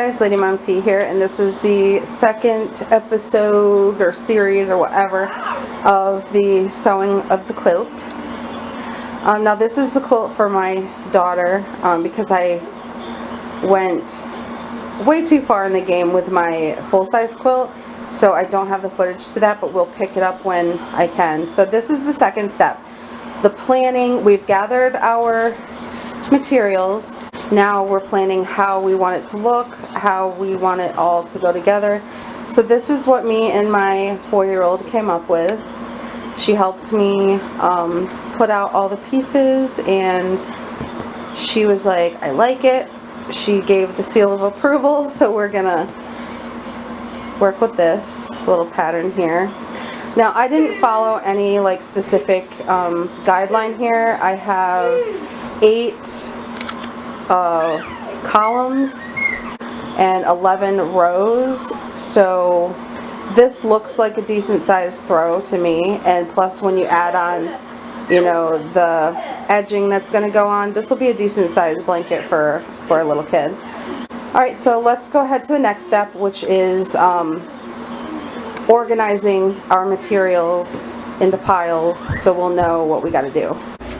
guys, Lady Mom T here, and this is the second episode or series or whatever of the sewing of the quilt. Now this is the quilt for my daughter because I went way too far in the game with my full-size quilt, so I don't have the footage to that, but we'll pick it up when I can. So this is the second step. The planning. We've gathered our materials. Now we're planning how we want it to look, how we want it all to go together. So this is what me and my 4-year-old came up with. She helped me put out all the pieces, and she was like, I like it. She gave the seal of approval, so we're gonna work with this little pattern here. Now I didn't follow any like specific guideline here. I have 8 columns and 11 rows, so this looks like a decent sized throw to me, and plus when you add on, you know, the edging that's going to go on, this will be a decent sized blanket for a little kid. Alright, so let's go ahead to the next step, which is organizing our materials into piles so we'll know what we got to do.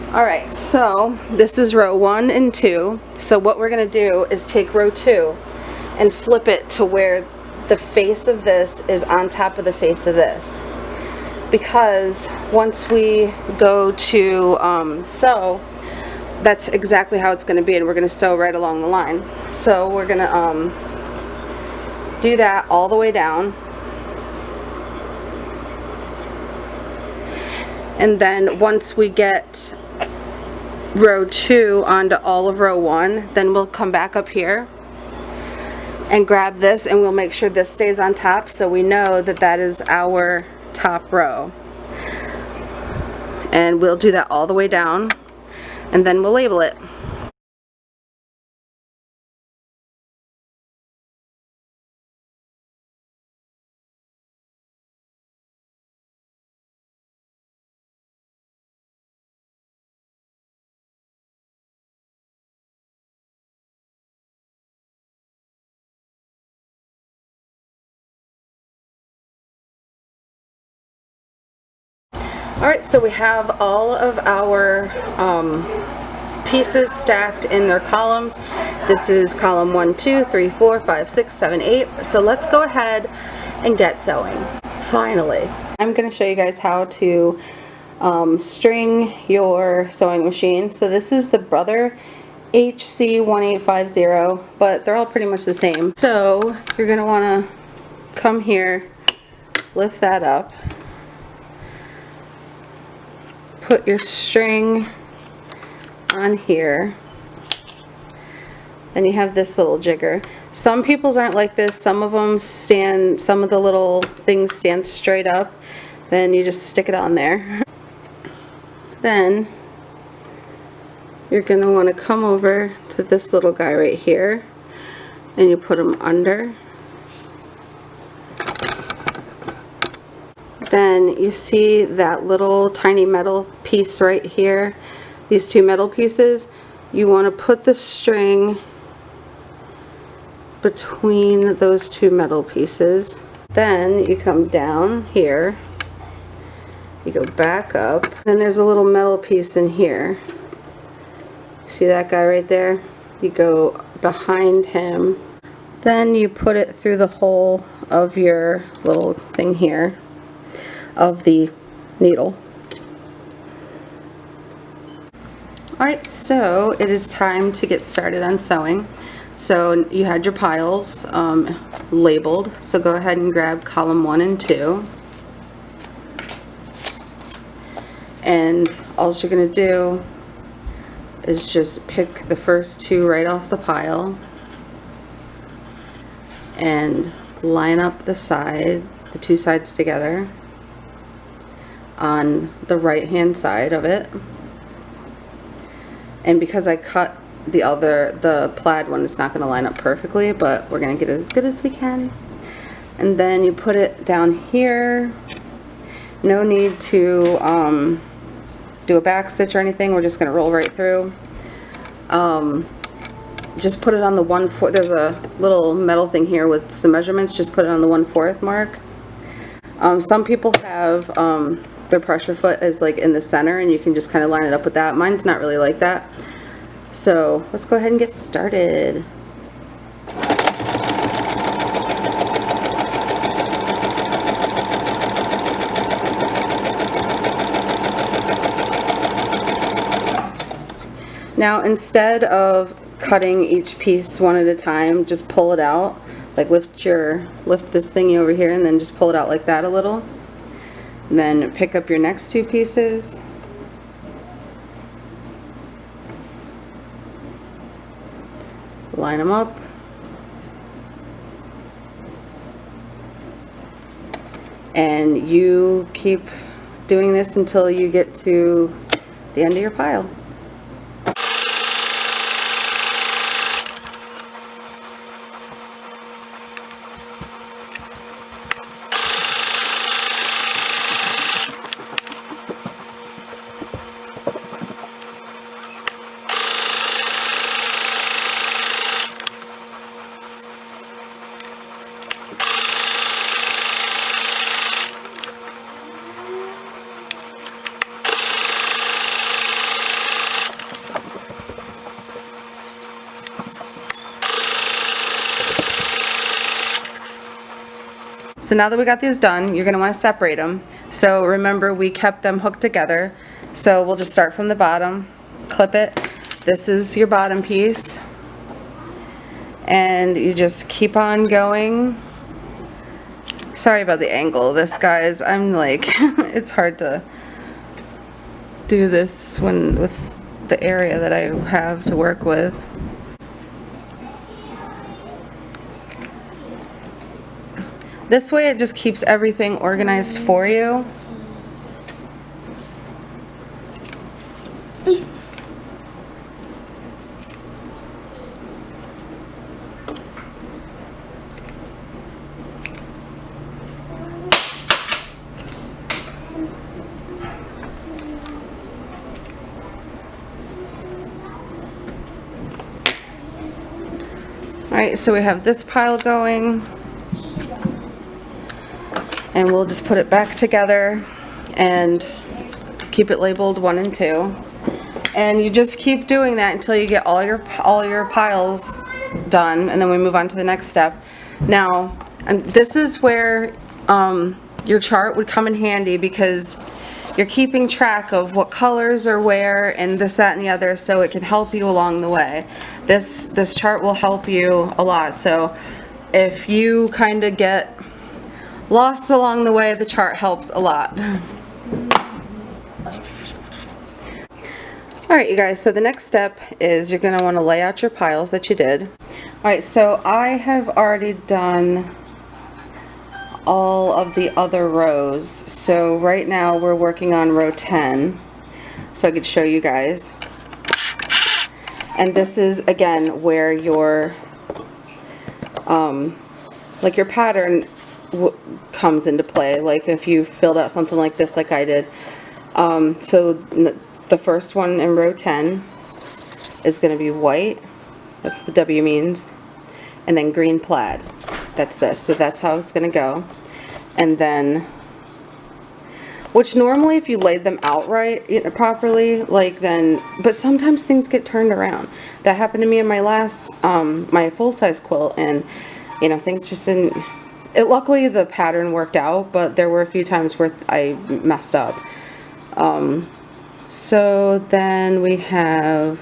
Alright, so this is row 1 and 2. So what we're going to do is take row 2 and flip it to where the face of this is on top of the face of this. Because once we go to sew, that's exactly how it's going to be, and we're going to sew right along the line. So we're going to do that all the way down. And then once we get row 2 onto all of row 1, then we'll come back up here and grab this, and we'll make sure this stays on top so we know that that is our top row. And we'll do that all the way down, and then we'll label it. Alright, so we have all of our pieces stacked in their columns. This is column 1, 2, 3, 4, 5, 6, 7, 8. So let's go ahead and get sewing. Finally, I'm going to show you guys how to string your sewing machine. So this is the Brother HC1850, but they're all pretty much the same. So you're going to want to come here, lift that up, put your string on here, and you have this little jigger. Some people's aren't like this. Some of them stand, some of the little things stand straight up. Then you just stick it on there. Then you're going to want to come over to this little guy right here, and you put him under. Then you see that little tiny metal piece right here, these 2 metal pieces. You want to put the string between those 2 metal pieces. Then you come down here, you go back up, then there's a little metal piece in here. See that guy right there? You go behind him, then you put it through the hole of your little thing here of the needle. Alright, so it is time to get started on sewing. So you had your piles labeled, so go ahead and grab column 1 and 2. And all you're going to do is just pick the first 2 right off the pile and line up the side, the 2 sides together on the right hand side of it. And because I cut the plaid one, it's not going to line up perfectly, but we're going to get it as good as we can. And then you put it down here. No need to do a back stitch or anything. We're just going to roll right through. just put it on the 1/4. There's a little metal thing here with some measurements. Just put it on the 1/4 mark. Some people have their pressure foot is like in the center, and you can just kind of line it up with that. Mine's not really like that. So let's go ahead and get started. Now, instead of cutting each piece one at a time, just pull it out. Like lift this thingy over here and then just pull it out like that a little. And then pick up your next 2 pieces. Line them up. And you keep doing this until you get to the end of your pile. So now that we got these done, you're going to want to separate them. So remember, we kept them hooked together. So we'll just start from the bottom, clip it. This is your bottom piece. And you just keep on going. Sorry about the angle of this, guys. I'm like, it's hard to do this with the area that I have to work with. This way it just keeps everything organized for you. Alright, so we have this pile going. And we'll just put it back together and keep it labeled 1 and 2. And you just keep doing that until you get all your piles done, and then we move on to the next step. Now, and this is where your chart would come in handy, because you're keeping track of what colors are where and this, that, and the other, so it can help you along the way. This chart will help you a lot. So if you kind of get lost along the way, the chart helps a lot. Alright, you guys, so the next step is you're going to want to lay out your piles that you did. Alright, so I have already done all of the other rows. So right now we're working on row 10, so I could show you guys. And this is again where your like your pattern comes into play. Like if you filled out something like this like I did. So the first one in row 10 is going to be white, that's what the W means, and then green plaid, that's this. So that's how it's going to go. And then, which normally if you laid them out right, properly, like then, but sometimes things get turned around. That happened to me in my last my full-size quilt, and you know, things just didn't. Luckily the pattern worked out, but there were a few times where I messed up. So then we have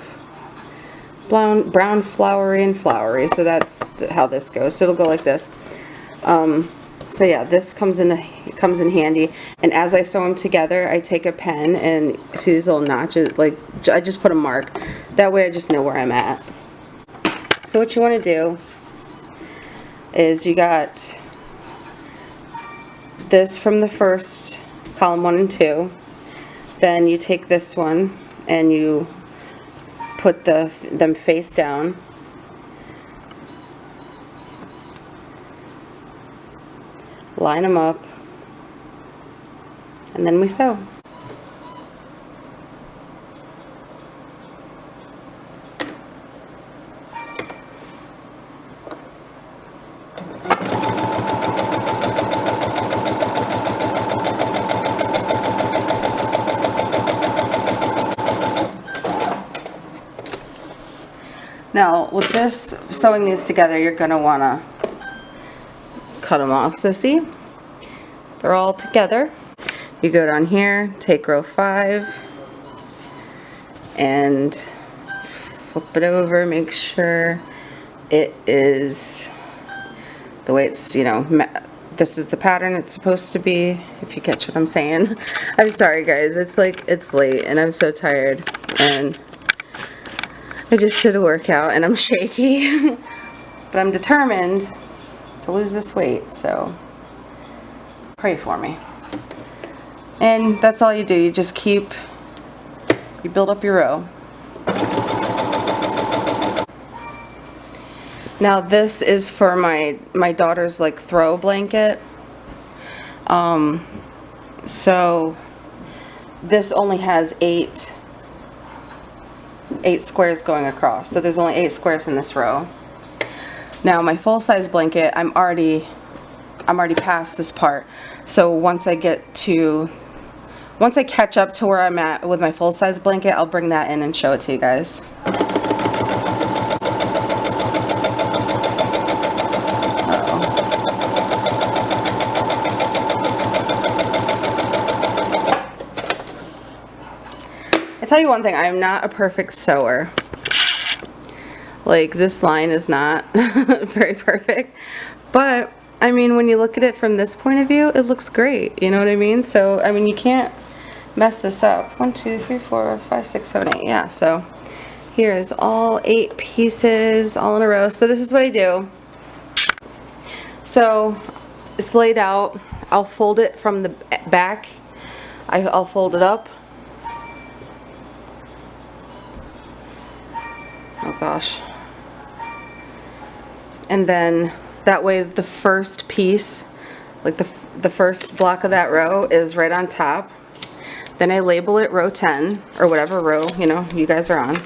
brown flowery and flowery, so that's how this goes. So it'll go like this. So yeah, this comes in handy. And as I sew them together, I take a pen and see these little notches, like I just put a mark. That way I just know where I'm at. So what you want to do is you got this from the first column 1 and 2. Then you take this one and you put them face down. Line them up, and then we sew. Now with this, sewing these together, you're going to want to cut them off. So see, they're all together. You go down here, take row 5 and flip it over, make sure it is the way it's, you know, this is the pattern it's supposed to be, if you catch what I'm saying. I'm sorry guys, it's like, it's late and I'm so tired and I just did a workout and I'm shaky. But I'm determined to lose this weight, so pray for me. And that's all you do, you just keep, you build up your row. Now this is for my daughter's like throw blanket. So this only has 8 squares going across. So there's only 8 squares in this row. Now my full-size blanket, I'm already past this part. So once I catch up to where I'm at with my full-size blanket, I'll bring that in and show it to you guys. I tell you one thing, I am not a perfect sewer. Like, this line is not very perfect, but I mean, when you look at it from this point of view, it looks great, you know what I mean? So I mean, you can't mess this up. 1 2 3 4 5 6 7 8. Yeah, so here is all 8 pieces all in a row. So this is what I do. So it's laid out. I'll fold it from the back. I'll fold it up. Oh gosh. And then that way the first piece, like the first block of that row is right on top. Then I label it row 10 or whatever row, you know, you guys are on.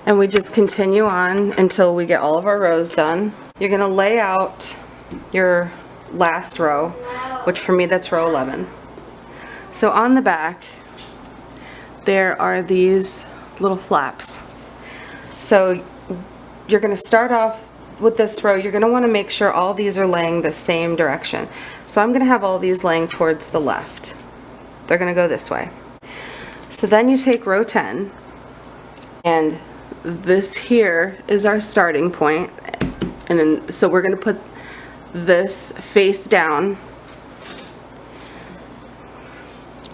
And we just continue on until we get all of our rows done. You're going to lay out your last row, which for me that's row 11. So on the back there are these little flaps. So you're going to start off with this row. You're going to want to make sure all these are laying the same direction. So I'm going to have all these laying towards the left. They're going to go this way. So then you take row 10, and this here is our starting point. And then, so we're going to put this face down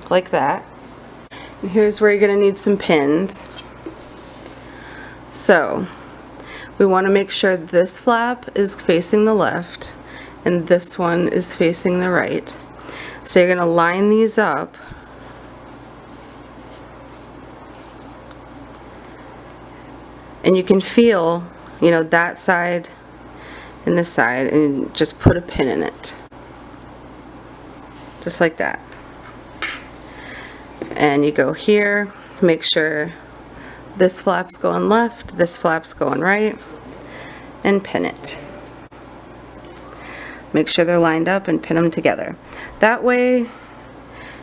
like that. And here's where you're going to need some pins. So we want to make sure this flap is facing the left and this one is facing the right. So you're going to line these up. And you can feel, you know, that side and this side, and just put a pin in it. Just like that. And you go here, make sure this flap's going left, this flap's going right, and pin it. Make sure they're lined up and pin them together. That way,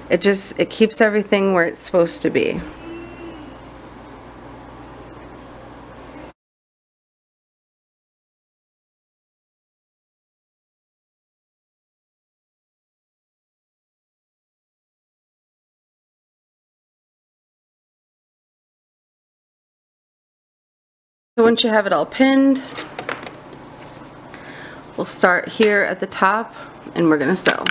it keeps everything where it's supposed to be. So once you have it all pinned, we'll start here at the top and we're going to sew.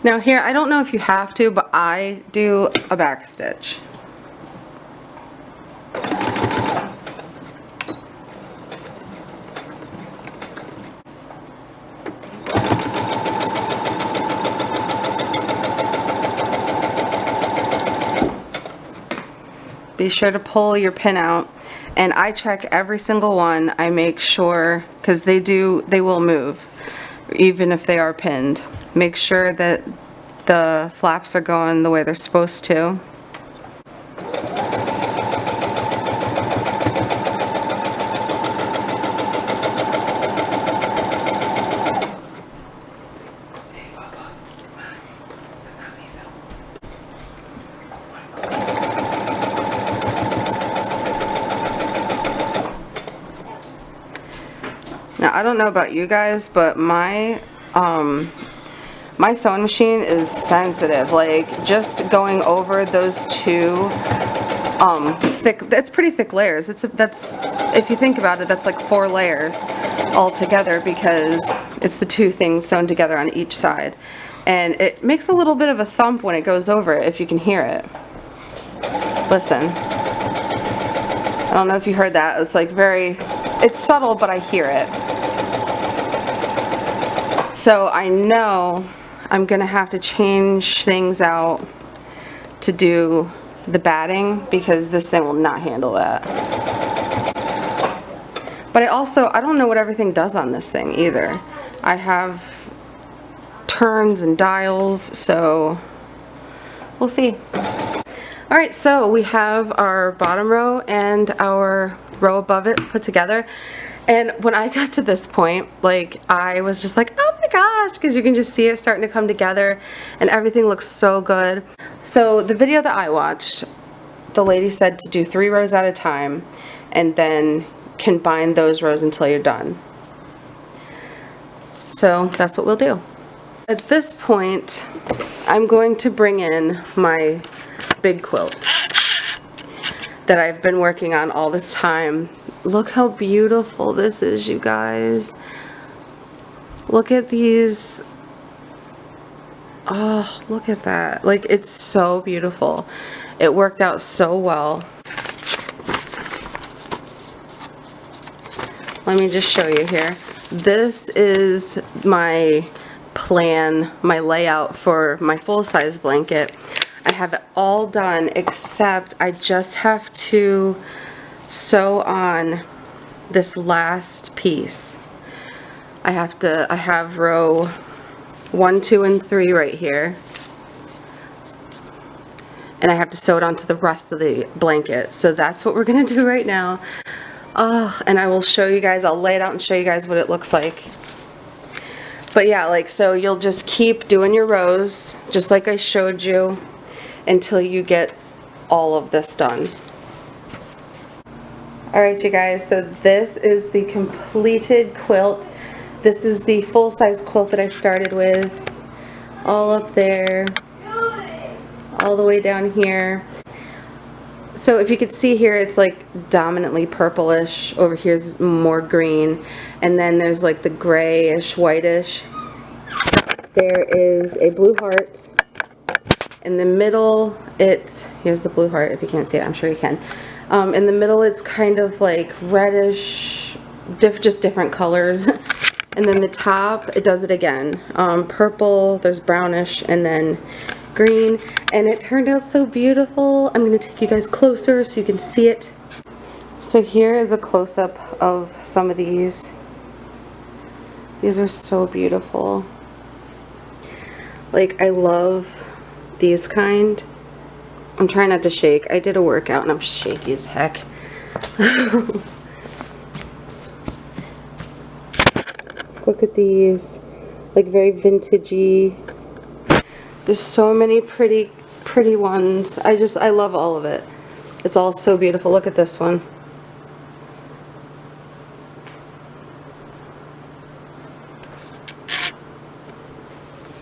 Now here, I don't know if you have to, but I do a back stitch. Be sure to pull your pin out, and I check every single one. I make sure, because they will move even if they are pinned. Make sure that the flaps are going the way they're supposed to. I don't know about you guys, but my my sewing machine is sensitive. Like, just going over those two thick, that's pretty thick layers. That's, if you think about it, that's like 4 layers all together, because it's the two things sewn together on each side. And it makes a little bit of a thump when it goes over it, if you can hear it. Listen. I don't know if you heard that. It's like it's subtle, but I hear it. So I know I'm gonna have to change things out to do the batting, because this thing will not handle that. But I don't know what everything does on this thing either. I have turns and dials, so we'll see. Alright, so we have our bottom row and our row above it put together. And when I got to this point, like, I was just like, oh my gosh, because you can just see it starting to come together and everything looks so good. So the video that I watched, the lady said to do 3 rows at a time and then combine those rows until you're done. So that's what we'll do. At this point, I'm going to bring in my big quilt that I've been working on all this time. Look how beautiful this is, you guys. Look at these. Oh, look at that. Like, it's so beautiful. It worked out so well. Let me just show you here. This is my plan, my layout for my full-size blanket. I have it all done, except I just have to sew on this last piece. I have row 1, 2, and 3 right here, and I have to sew it onto the rest of the blanket. So that's what we're gonna do right now. And I will show you guys, I'll lay it out and show you guys what it looks like. But yeah, like, so you'll just keep doing your rows, just like I showed you, until you get all of this done. Alright, you guys, so this is the completed quilt. This is the full-size quilt that I started with. All up there, all the way down here. So if you could see here, it's like dominantly purplish. Over here's more green. And then there's like the grayish, whitish. There is a blue heart. In the middle, here's the blue heart. If you can't see it, I'm sure you can. In the middle, it's kind of like reddish, just different colors. And then the top, it does it again. Purple, there's brownish, and then green. And it turned out so beautiful. I'm going to take you guys closer so you can see it. So here is a close-up of some of these. These are so beautiful. Like, I love these kind. I'm trying not to shake. I did a workout and I'm shaky as heck. Look at these, like, very vintagey. There's so many pretty ones. I love all of it. It's all so beautiful. Look at this one.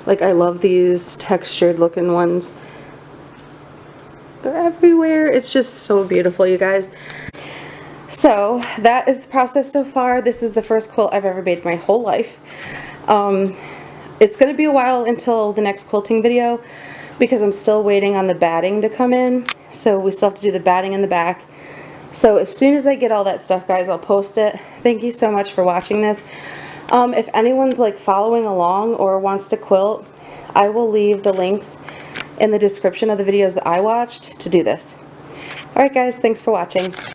Like, I love these textured looking ones. They're everywhere. It's just so beautiful, you guys. So that is the process so far. This is the first quilt I've ever made my whole life. It's going to be a while until the next quilting video because I'm still waiting on the batting to come in. So we still have to do the batting in the back. So as soon as I get all that stuff, guys, I'll post it. Thank you so much for watching this. If anyone's like following along or wants to quilt, I will leave the links in the description of the videos that I watched to do this. Alright guys, thanks for watching.